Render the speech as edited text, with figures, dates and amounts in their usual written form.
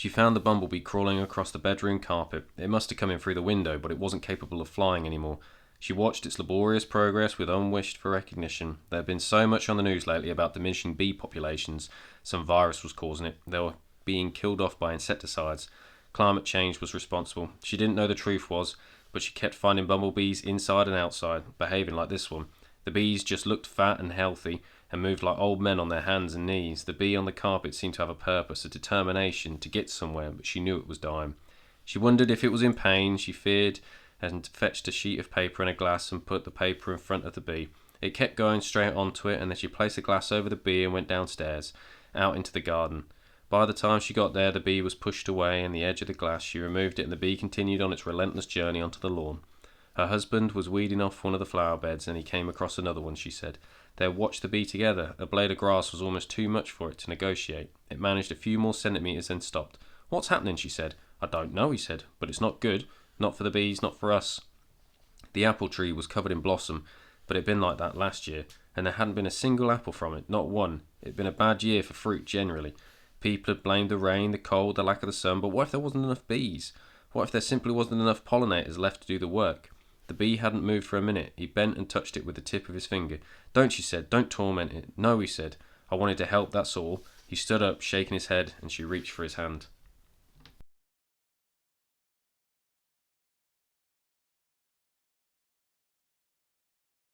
She found the bumblebee crawling across the bedroom carpet. It must have come in through the window, but it wasn't capable of flying anymore. She watched its laborious progress with unwished for recognition. There had been so much on the news lately about diminishing bee populations. Some virus was causing it. They were being killed off by insecticides. Climate change was responsible. She didn't know the truth was, but she kept finding bumblebees inside and outside, behaving like this one. The bees just looked fat and healthy and moved like old men on their hands and knees. The bee on the carpet seemed to have a purpose, a determination to get somewhere, but she knew it was dying. She wondered if it was in pain. She feared and fetched a sheet of paper and a glass and put the paper in front of the bee. It kept going straight onto it, and then she placed the glass over the bee and went downstairs, out into the garden. By the time she got there, the bee was pushed away and the edge of the glass. She removed it and the bee continued on its relentless journey onto the lawn. Her husband was weeding off one of the flower beds and he came across another one, she said. They watched the bee together. A blade of grass was almost too much for it to negotiate. It managed a few more centimetres then stopped. What's happening? She said. I don't know, he said, but it's not good. Not for the bees, not for us. The apple tree was covered in blossom, but it had been like that last year, and there hadn't been a single apple from it, not one. It had been a bad year for fruit generally. People had blamed the rain, the cold, the lack of the sun, but what if there wasn't enough bees? What if there simply wasn't enough pollinators left to do the work? The bee hadn't moved for a minute. He bent and touched it with the tip of his finger. Don't, she said, don't torment it. No, he said, I wanted to help, that's all. He stood up, shaking his head, and she reached for his hand.